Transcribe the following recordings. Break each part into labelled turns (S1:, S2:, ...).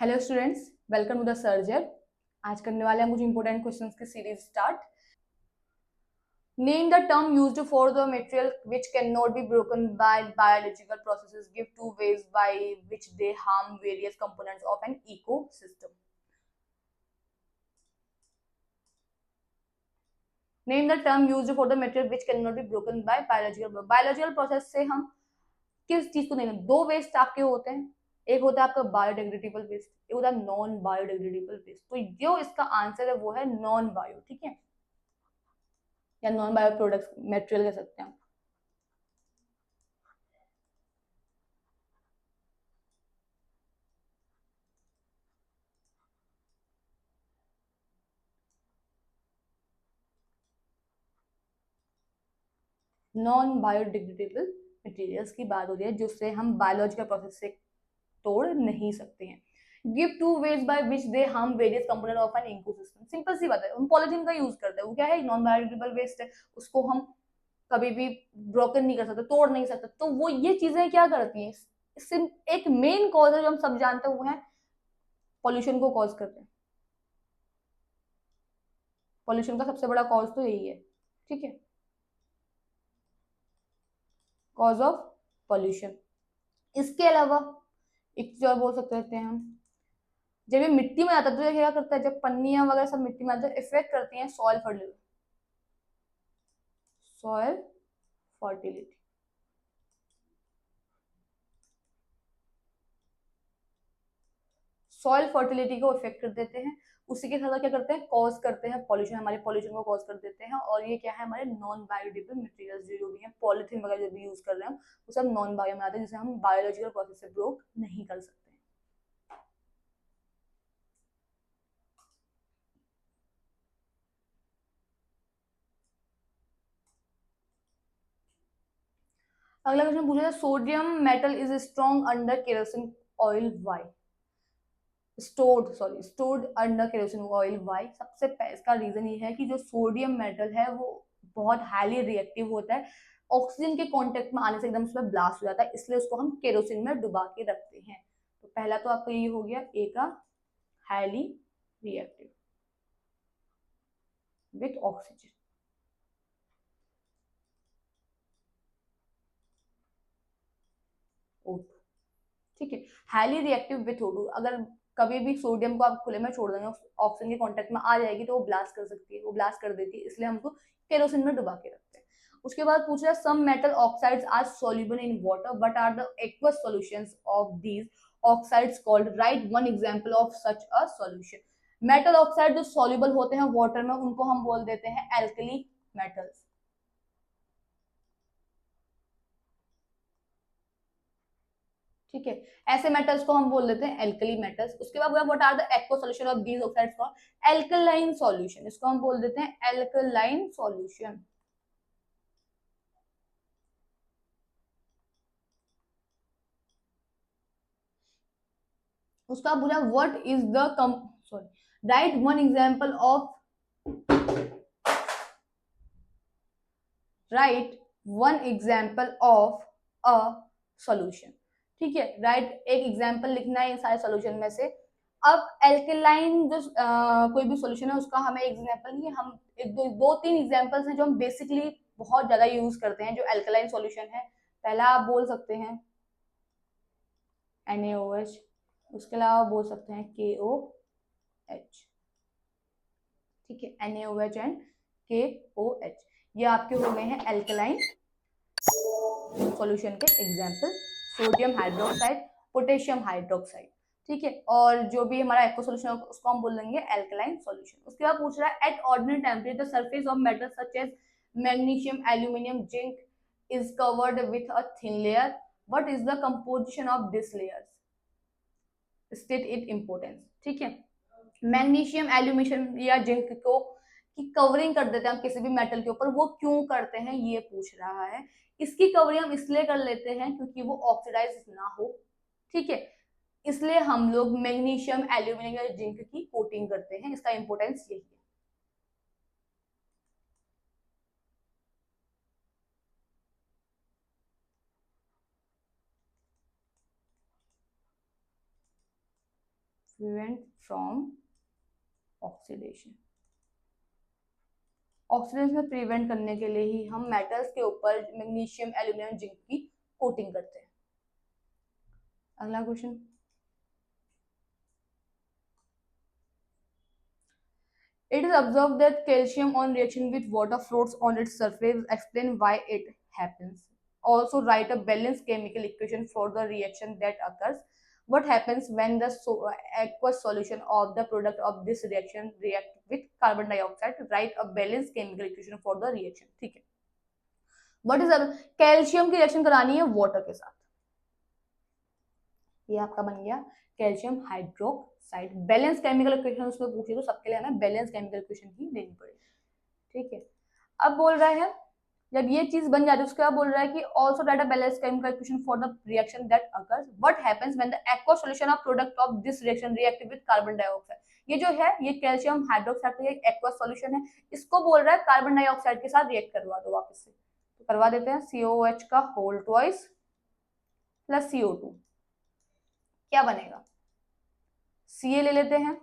S1: Hello students, welcome to the सर्जर। आज करने वाले हैं कुछ इंपॉर्टेंट क्वेश्चंस की series start. Name the term used for the material which can not be broken by biological processes. Give two ways by which they harm various components of an ecosystem. Name the term used for the material which can not be broken by biological process से हम किस चीज को नहीं। दो waste आपके होते हैं, एक होता है आपका बायोडिग्रेडेबल वेस्ट, एक होता है नॉन बायोडिग्रेडेबल वेस्ट। तो जो इसका आंसर है वो है नॉन बायो, ठीक है, या नॉन बायो प्रोडक्ट्स मटेरियल कह सकते हैं। नॉन बायोडिग्रेडेबल मटेरियल्स की बात हो रही है जिससे हम बायोलॉजिकल प्रोसेस से तोड़ नहीं सकते हैं। Give two ways by which they harm various component of an ecosystem. Simple सी बात है, हम पॉलिथीन का यूज करते हैं, वो क्या है, नॉन बायोडिग्रेडेबल वेस्ट है, उसको हम कभी भी ब्रोकन नहीं कर सकते, तोड़ नहीं सकते। तो वो ये चीजें क्या करती हैं, एक मेन कॉज है जो हम सब जानते हैं, वो है पॉल्यूशन को कॉज करते हैं। पॉल्यूशन का सबसे बड़ा कॉज तो यही है, ठीक है, कॉज ऑफ पॉल्यूशन। इसके अलावा एक चीज और बोल सकते हैं हम, जब ये मिट्टी में आता है तो ये क्या करता है, जब पन्नियां वगैरह सब मिट्टी में आते हैं इफेक्ट करती हैं soil fertility. Soil fertility, soil fertility को इफेक्ट कर देते हैं। उसी के साथ क्या करते हैं, कॉज करते हैं पॉल्यूशन, हमारे पॉल्यूशन को कॉज कर देते हैं। और ये क्या है, हमारे नॉन बायोडिग्रेडेबल मटेरियल्स जो भी हैं, पॉलिथीन वगैरह जो भी यूज कर रहे हैं वो सब नॉन बायो में आते हैं, जिसे हम बायोलॉजिकल प्रोसेस से ब्रोक नहीं कर सकते। अगला क्वेश्चन पूछा है, sodium metal is strong under kerosene oil why. Stored under kerosene oil why. सबसे इसका रीजन ये है कि जो सोडियम मेटल है वो बहुत हाईली रिएक्टिव होता है, ऑक्सीजन के कांटेक्ट में आने से एकदम उसमें ब्लास्ट हो जाता है, इसलिए उसको हम केरोसिन में डुबा के रखते हैं। तो पहला तो आपका ये हो गया ए का, highly reactive with oxygen. O2, ठीक है, हाईली रिएक्टिव विथ O2। अगर कभी भी सोडियम को आप खुले में छोड़ देंगे, ऑक्सीजन के कांटेक्ट में आ जाएगी तो वो ब्लास्ट कर सकती है, वो ब्लास्ट कर देती है, इसलिए हमको केरोसिन में डुबा के रखते हैं। उसके बाद पूछ रहा है, some metal oxides are soluble in water but are the aqueous solutions of these oxides called. Write one example of such a solution. Metal oxide जो सॉल्युबल होते हैं वाटर में, उनको हम बोल देते हैं एल्कली मेटल्स, ठीक है। ऐसे मेटल्स को हम बोल देते हैं एल्कली मेटल्स। उसके बाद what are the aqua solution of these oxides का, एल्कलाइन सॉल्यूशन, इसको हम बोल देते हैं एल्कलाइन सॉल्यूशन। उसका बोला what is the come, sorry, write one example of, write one example of a solution, ठीक है। राइट एक एग्जांपल लिखना है इन सारे सॉल्यूशन में से। अब एल्कलाइन जो कोई भी सॉल्यूशन है उसका हमें एग्जांपल नहीं, हम एक दो तीन एग्जांपल्स हैं जो हम बेसिकली बहुत ज्यादा यूज करते हैं जो एल्कलाइन सॉल्यूशन है। पहला आप बोल सकते हैं NaOH, उसके अलावा बोल सकते हैं KOH, ठीक है, NaOH एंड KOH। ये आपके हो गए हैं एल्कलाइन सॉल्यूशन के example. Sodium hydroxide, potassium hydroxide, ठीक है। और जो भी हमारा एक्वा सॉल्यूशन है उसको हम बोल देंगे एल्कलाइन सॉल्यूशन। उसके बाद पूछ रहा है, at ordinary temperature the surface of metal such as magnesium, aluminium, zinc is covered with a thin layer. What is the composition of this layers, state it importance, ठीक है। मैग्नीशियम, एल्यूमिनियम या zinc को की covering कर देते हैं हम किसी भी मेटल के ऊपर, वो क्यों करते हैं ये पूछ रहा है। इसकी कवरिंग हम इसलिए कर लेते हैं क्योंकि वो ऑक्सीडाइज ना हो, ठीक है, इसलिए हम लोग मैग्नीशियम, एल्यूमिनियम या जिंक की कोटिंग करते हैं। इसका इंपोर्टेंस यही है। Prevent from oxidation. ऑक्सीडेशन में प्रिवेंट करने के लिए ही हम मेटल्स के ऊपर मैग्नीशियम, एल्यूमिनियम, जिंक की कोटिंग करते हैं। अगला question, it is observed that calcium on reaction with water floats on its surface. Explain why it happens. Also write a balanced chemical equation for the reaction that occurs. What happens when the aqueous solution of the product of this reaction react with carbon dioxide? Write a balanced chemical equation for the reaction. ठीक है, what is calcium की reaction करानी है water के साथ, ये आपका बन गया calcium hydroxide. Balance chemical equation उसमें पूछे तो सबके लिए हमें बैलेंस केमिकल इक्वेशन ही देनी पड़ेगी। ठीक है, अब बोल रहा है जब ये चीज बन जाती है उसके बाद बोल रहा है कि also right a balance chemical equation for the reaction that occurs. What happens when the aqua solution of product of this reaction react with carbon dioxide. ये जो है ये कैल्शियम हाइड्रोक्साइड का एक एक्वा सॉल्यूशन है, इसको बोल रहा है कार्बन डाइऑक्साइड के साथ रिएक्ट करवा दो वापस से। तो करवा देते हैं, COOH का होल ट्वाइस प्लस CO2, क्या बनेगा, Ca ले लेते हैं,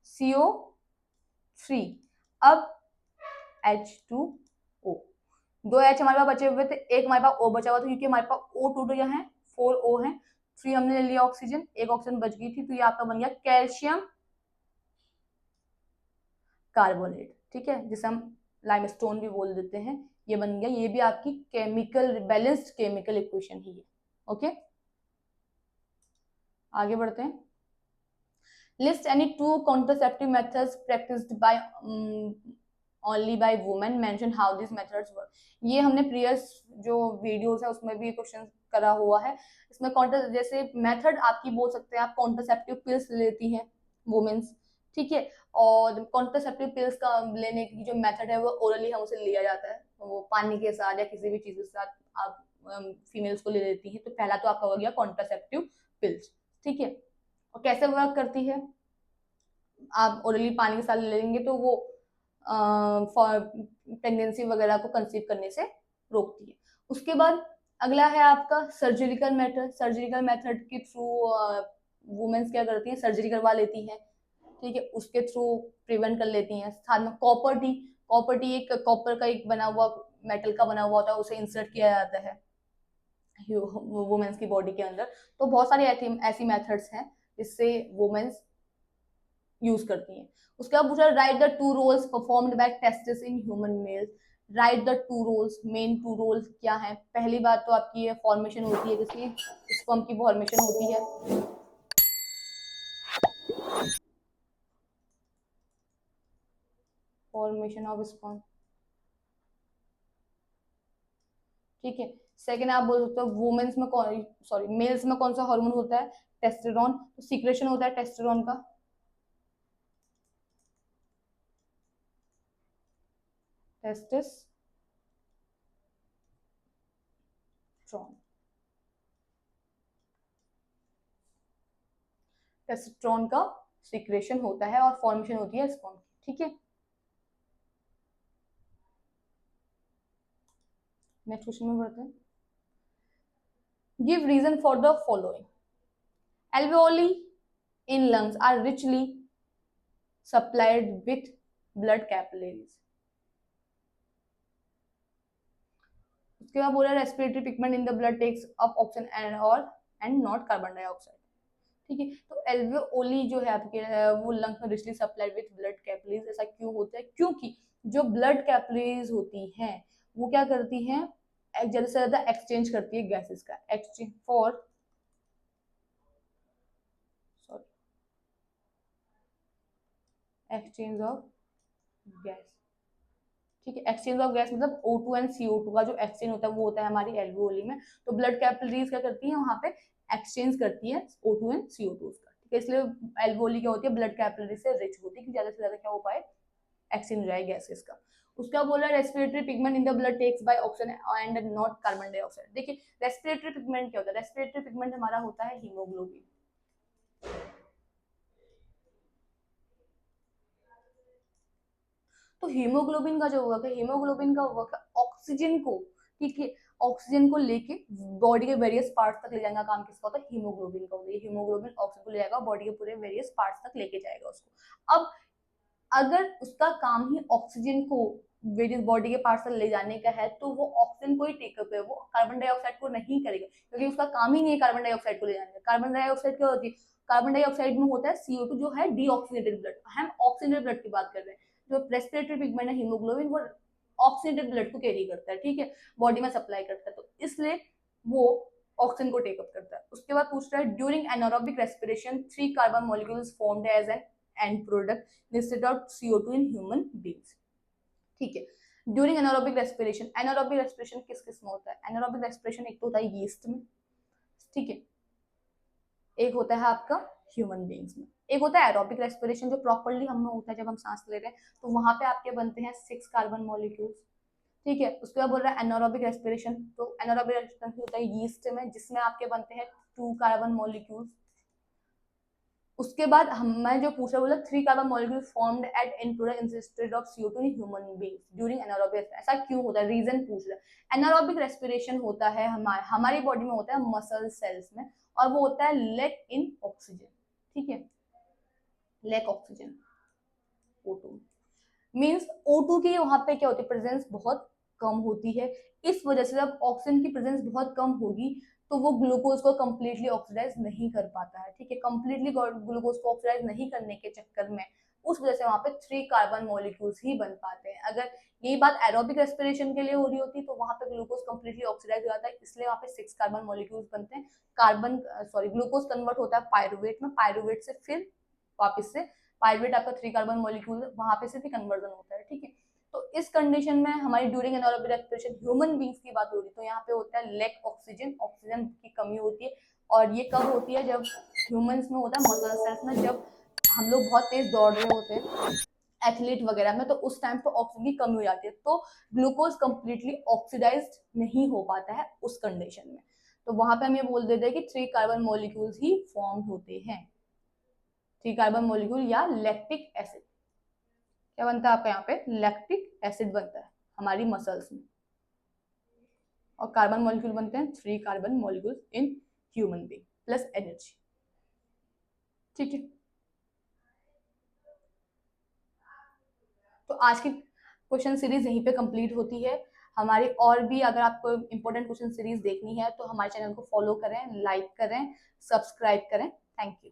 S1: CO3, अब H2O, दो H हमारे पास बचे हुए थे, एक हमारे पास O बचा हुआ था क्योंकि हमारे पास O2 यहाँ है, 4O है, 3 हमने ले लिया ऑक्सीजन, एक ऑक्सीजन बच गई थी, तो ये आपका बन गया कैल्शियम कार्बोनेट। ठीक है, जिसे हम लाइमस्टोन भी बोल देते हैं, ये बन गया, ये भी आपकी केमिकल बैलेंस्ड केमिकल इक्वेशन ही है। ओके, आगे बढ़ते हैं। List any two contraceptive methods practised by only by women, mention how this methods work. ये हमने प्रीवियस जो वीडियोस है उसमें भी क्वेश्चन करा हुआ है। इसमें जैसे मेथड आपकी बोल सकते हैं, आप कॉन्ट्रासेप्टिव पिल्स लेती हैं वुमेन्स, ठीक है, और कॉन्ट्रासेप्टिव पिल्स का लेने की जो मेथड है वो ओरली हम उसे लिया जाता है, वो पानी के साथ या किसी भी चीज के साथ आप फीमेल्स को ले लेती है। तो पहला तो आपका हो गया कॉन्ट्रासेप्टिव पिल्स। ठीक है, और कैसे वर्क करती है, आप ओरली पानी के साथ ले लेंगे तो वो प्रेगनेंसी वगैरह को कंसीव करने से रोकती है। उसके बाद अगला है आपका सर्जिकल मेथड। सर्जिकल मेथड के थ्रू वुमेन्स क्या करती हैं, सर्जरी करवा लेती हैं, ठीक है, उसके थ्रू प्रिवेंट कर लेती हैं। साथ में कॉपर टी, कॉपर टी एक कॉपर का एक बना हुआ मेटल का बना हुआ होता है, उसे इंसर्ट किया जाता है वुमेन्स की बॉडी के अंदर। तो बहुत सारी ऐसी मेथड्स हैं जिससे वुमेन्स यूज करती हैं। उसके बाद पूछा write the two roles performed by testis in human males. Write the two roles, main two roles क्या है। पहली बात तो आपकी ये फॉर्मेशन होती है, किसकी, स्पर्म की फॉर्मेशन होती है, फॉर्मेशन ऑफ स्पर्म, ठीक है। सेकेंड आप बोल सकते हो वुमेन्स में कौन, सॉरी मेल्स में कौन सा हार्मोन होता है, टेस्टोस्टेरोन, तो सीक्रेशन होता है टेस्टोस्टेरोन का, टेस्टोस्टेरोन, टेस्टोस्टेरोन का सीक्रेशन होता है और फॉर्मेशन होती है स्पर्म की। ठीक है, नेक्स्ट क्वेश्चन में बढ़ते हैं। Give reason for the following. Alveoli in lungs are richly supplied with blood capillaries. उसके बाद बोला respiratory pigment in the blood takes up oxygen and not carbon dioxide. ठीक है, तो एल्वेओली जो है आपके वो लंग में richly supplied with blood capillaries. ऐसा क्यों होता है, क्योंकि जो ब्लड कैपिलरीज होती हैं वो क्या करती हैं, ज्यादा से ज्यादा एक्सचेंज करती है गैसेस का, exchange for exchange of gas. ठीक है, एक्सचेंज ऑफ गैस मतलब O2 एंड CO2 का जो एक्सचेंज होता है वो होता है हमारी एल्वेओली में। तो ब्लड कैपिलरीज क्या करती है, वहां पे एक्सचेंज करती है O2 एंड CO2 का। ठीक है, इसलिए एल्वेओली क्या होती है, ब्लड कैपिलरी से रिच होती है कि ज्यादा से ज्यादा क्या हो पाए, एक्सचेंज हो जाए गैसेस का। उसका बोला respiratory pigment in the blood takes by oxygen and not carbon dioxide. देखिए रेस्पिरेटरी पिगमेंट क्या होता है, रेस्पिरेटरी पिगमेंट हमारा होता है हीमोग्लोबिन। तो हीमोग्लोबिन का जो वर्क है, हीमोग्लोबिन का वर्क है ऑक्सीजन को, ठीक है, ऑक्सीजन को लेके बॉडी के वेरियस पार्ट्स तक ले जाने का काम किसका होता है, हीमोग्लोबिन का होता है। हीमोग्लोबिन ऑक्सीजन को ले जाएगा, बॉडी के पूरे वेरियस पार्ट्स तक लेके जाएगा उसको। अब अगर उसका काम ही ऑक्सीजन को वेरियस बॉडी के पार्ट्स तक ले जाने का है, तो वो ऑक्सीजन को ही टेकअप है, वो कार्बन डाइऑक्साइड को नहीं करेगा, क्योंकि उसका काम ही नहीं है कार्बन डाइऑक्साइड को ले जाने का। कार्बन डाइऑक्साइड क्या होती है, कार्बन डाइऑक्साइड में होता है CO2 जो है डीऑक्सीनेटेड ब्लड, हम ऑक्सीजनेटेड ब्लड की बात कर रहे हैं। जो रेस्पिरेटरी पिगमेंट है हीमोग्लोबिन, वो ऑक्सीजनेटेड ब्लड को कैरी करता है, ठीक है, बॉडी में सप्लाई करता है, तो इसलिए वो ऑक्सीजन को टेकअप करता है। उसके बाद पूछ रहा है during anaerobic respiration 3 carbon molecules formed as an end product instead of CO2 in human beings, ठीक है। ड्यूरिंग एनारोबिक रेस्पिरेशन किस किस में होता है, एनारोबिक रेस्पिरेशन एक तो होता है यीस्ट में, ठीक है, एक होता है आपका ह्यूमन बीइंग्स में, एक होता है एरोबिक रेस्पिरेशन जो प्रॉपरली हम में होता है जब हम सांस ले रहे हैं, तो वहां पे आपके बनते हैं 6 कार्बन मॉलिक्यूल्स, ठीक है। उसके बाद बोल रहा है एनारोबिक रेस्पिरेशन, तो एनारोबिक रेस्पिरेशन होता है यीस्ट में, जिसमें आपके बनते हैं 2 कार्बन मॉलिक्यूल्स। उसके बाद मैं जो पूछा बोला 3 carbon molecule formed at in product instead of CO2 in human beings during anaerobic, ऐसा क्यों होता है, रीजन पूछ रहा है। एनारोबिक रेस्पिरेशन होता है हमारी बॉडी में होता है मसल सेल्स में, और वो होता है लैक इन ऑक्सीजन, ठीक है, lack oxygen O2 means O2 की वहां पे क्या होती है, प्रेजेंस बहुत कम होती है। इस वजह से जब ऑक्सीजन की प्रेजेंस बहुत कम होगी तो वो ग्लूकोज को कम्प्लीटली ऑक्सीडाइज नहीं कर पाता है, ठीक है, कम्प्लीटली ग्लूकोज को ऑक्सीडाइज नहीं करने के चक्कर में उस वजह से वहां पे 3 कार्बन मॉलिक्यूल्स ही बन पाते हैं। अगर यही बात एरोबिक रेस्पिरेशन के लिए हो रही होती तो वहां पे ग्लूकोज कम्प्लीटली ऑक्सीडाइज हो जाता है, इसलिए वहां पे 6 कार्बन मॉलिक्यूल्स बनते हैं। ग्लूकोज कन्वर्ट होता है पायरुवेट में, पायरुवेट से फिर वापस से पायरुवेट आपका 3 कार्बन मॉलिक्यूल वहां पे से भी कन्वर्जन होता है, ठीक है। तो इस कंडीशन में हमारी during anaerobic respiration human beings की बात हो रही तो यहाँ पे होता है लैक ऑक्सीजन, ऑक्सीजन की कमी होती है। और ये कब होती है, जब ह्यूमंस में होता है मसल सेल्स में, जब हम लोग बहुत तेज दौड़ रहे होते हैं एथलीट वगैरह में, तो उस टाइम पे ऑक्सीजन की कमी हो जाती है, तो ग्लूकोज कंप्लीटली ऑक्सीडाइज्ड नहीं हो पाता है उस कंडीशन में। तो वहां पे हम ये बोल देते हैं कि 3 कार्बन मॉलिक्यूल्स ही फॉर्म होते हैं, 3 कार्बन मॉलिक्यूल या लैक्टिक एसिड। क्या बनता है आपका यहाँ पे, लैक्टिक एसिड बनता है हमारी मसल्स में, और कार्बन मॉलिक्यूल बनते हैं 3 carbon molecule in human being plus energy, ठीक है। तो आज की क्वेश्चन सीरीज यहीं पे कंप्लीट होती है। हमारी और भी अगर आपको इंपॉर्टेंट क्वेश्चन सीरीज देखनी है तो हमारे चैनल को फॉलो करें, लाइक करें, सब्सक्राइब करें। Thank you.